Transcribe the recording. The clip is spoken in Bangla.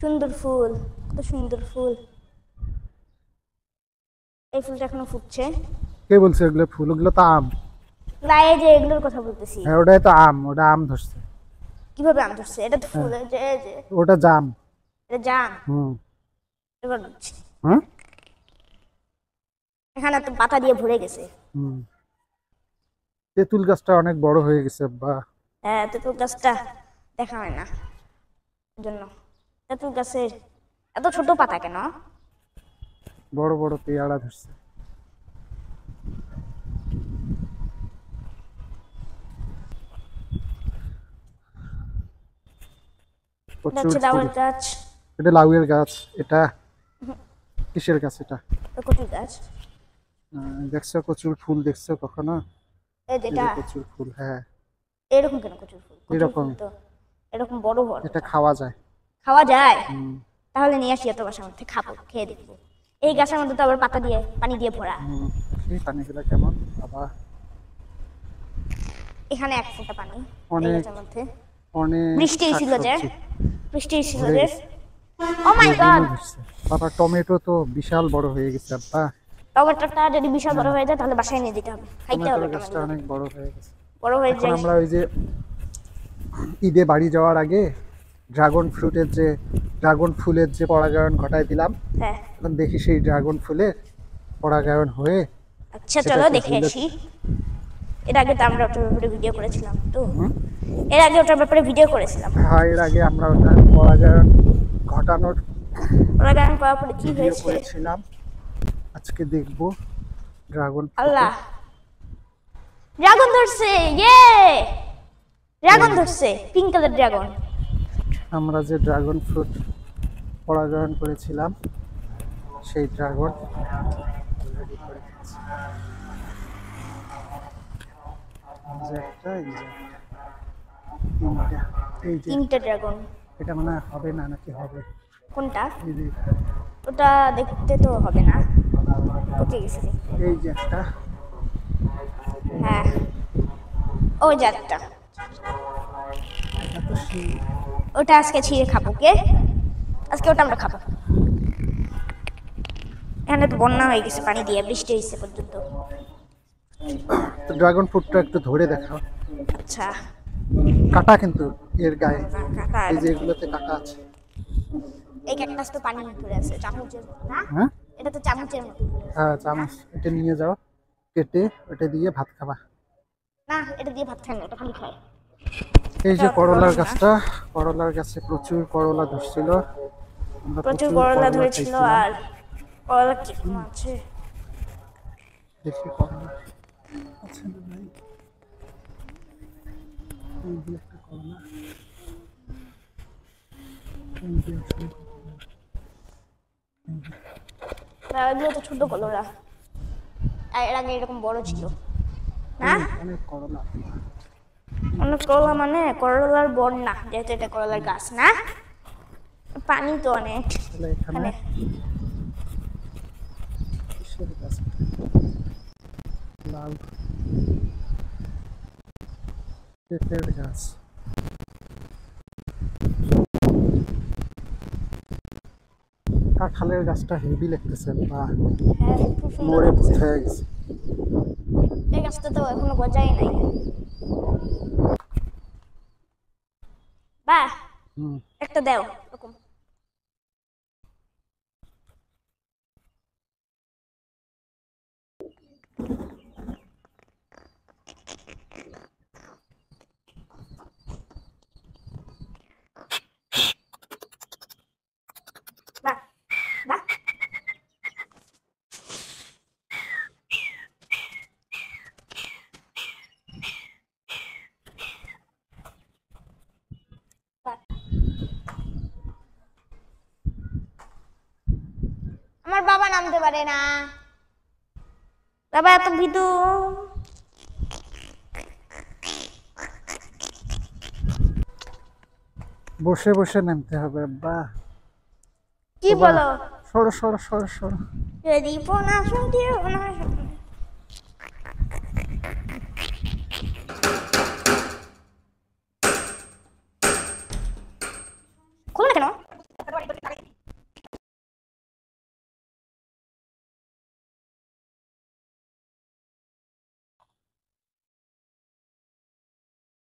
সুন্দর ফুল, কত সুন্দর ফুল। এই ফুলটা এখনো ফুটছে। কে বলছে এগুলো ফুল? ওগুলো তো আম। না, এই যে এগুলোর কথা বলতেছি। হ্যাঁ, ওটাই তো আম, ওটা আম ধরছে। কিভাবে আম ধরছে? এটা তো ফুল, এই যে ওটা জাম। এটা জাম। হুম। এবার বুঝছি। হ্যাঁ। এখানে তো পাতা দিয়ে ভরে গেছে। হুম। তেঁতুল গাছটা অনেক বড় হয়ে গেছে বা। হ্যাঁ, তেঁতুল গাছটা দেখা হয় না জন্য। তেঁতুল গাছের এত ছোট পাতা কেন? বড় বড় পেয়ারা ধরছে। এটা প্রচুর হচ্ছে ফুল। লাউয়ের গাছ। এটা লাউয়ের গাছ। এটা কিসের গাছ এটা? কচুর গাছ। দেখছো প্রচুর ফুল? দেখছো কখনো? এই এই যেটা যে প্রচুর ফুল। হ্যাঁ, এরকম কেন কচুর ফুল? কচুর এরকম। ফুল তো এরকম বড় হওয়ার এটা কথা। খাওয়া যায়। খাওয়া যায়? হুম। তাহলে নিয়ে আসি এত গাছের মধ্যে, খাবো, খেয়ে দেখবো। এই গাছের মধ্যে তো আবার পাতা দিয়ে পানি দিয়ে ভরা। হুম। এই পানিগুলো কেমন বাবা? এখানে এক ফোঁটা পানি এই অনেক গাছের মধ্যে। অনেক বৃষ্টি ছিল যে, শাকসবজি বৃষ্টি ছিল ভরে যে। গেছে। ও মাই বেগুনও গড! ধরছে। বাবা টমেটো তো বিশাল বড় হয়ে গেছে আব্বা। টমেটোটা যদি বিশাল বড় হয়ে যায় তাহলে বাসায় নিয়ে যেতে হবে, খাইতে টমেটোর হবে গাছটা টমেটো। অনেক বড় হয়ে গেছে। বড় হয়ে এখন যায়। আমরা ওই যে ঈদে বাড়ি যাওয়ার আগে ড্রাগন ফুলের যে পরাগায়ন ঘটায় দিলাম। হ্যাঁ। এখন দেখি সেই ড্রাগন ফুলের পরাগায়ন হয়ে আচ্ছা, চলো সেটাকে দেখে ঝুলে। আসি। এর আগে তো আমরা ওটার ব্যাপারে ভিডিও করেছিলাম তো। এর আগে ওটার ব্যাপারে ভিডিও করেছিলাম। হ্যাঁ, এর আগে আমরা ওটা পরাগায়ন ঘটানোর ওরা গান করার পরে কি ভিডিও হয়েছে? করেছিলাম। আজকে দেখবো ড্রাগন ফ্রুট। আল্লাহ, ড্রাগন ধরছে! ইয়ে, ড্রাগন ধরছে, পিঙ্ক কালার ড্রাগন। আমরা যে ড্রাগন ফ্রুট পরাগায়ন করেছিলাম সেই ড্রাগন অলরেডি করে ফেলেছি। যে একটা, এই যে তিনটা, এই যে তিনটা ড্রাগন। এটা মনে হয় হবে না, নাকি হবে? কোনটা? এই যে ওটা দেখতে তো হবে না, পচে গেছে। এই যে একটা। হ্যাঁ, ওই যে একটা। এটা তো সেই। ওটা আজকে ছিঁড়ে খাবো। কে? আজকে ওটা আমরা খাবো। এখানে তো বন্যা হয়ে গেছে, পানি দিয়ে বৃষ্টি হয়েছে পর্যন্ত। তো ড্রাগন ফ্রুটটা একটু ধরে দেখাও। আচ্ছা। কাটা কিন্তু এর গায়ে। কাটা। এই যে এগুলোতে কাটা আছে। এই ক্যাকটাস তো পানি ধরে আছে চামচের মতো না? হ্যাঁ, এটা তো চামচের মতো ধরে আছে। হ্যাঁ চামচ। এটা নিয়ে যাও, কেটে ওটা দিয়ে ভাত খাবা। না, এটা দিয়ে ভাত খাই না, এটা খালি খাই। এই যে এটা অত করলার গরম না। গাছটা, করলার গাছে প্রচুর করলা ধরছিল। আমরা প্রচুর প্রচুর করলা করলা ধরেছিল। খাইছিলাম। আর করলা কি আছে? দেখি করলা আছে না ভাই। এই যে একটা করলা, এই যে আসলে করলা। না, এগুলো তো ছোট করলা। এর আগে এরকম বড় ছিল না? অনেক করলা। অনেক করলা মানে করলার বন্যা, যেহেতু এটা করলার গাছ না, পানি তো অনেক। তাহলে এখানে মানে কিসের গাছ? লাল পেঁপের গাছ। কাঁঠালের গাছটা হেভি লাগতেছে বা হ্যাঁ, খুব সুন্দর মরে লাগছে। হয়ে গেছে। এই গাছটা তো এখনো গজাই নাই। বাহ, হুম। একটা দাও এরকম। বাহ, বাহ। বাহ। আমার বাবা নামতে পারে না। বাবা এত ভীতু। বসে বসে নামতে হবে বা। কি বাবা, বলো? সরো সরো সরো সরো। যদি পোনা শুনতে না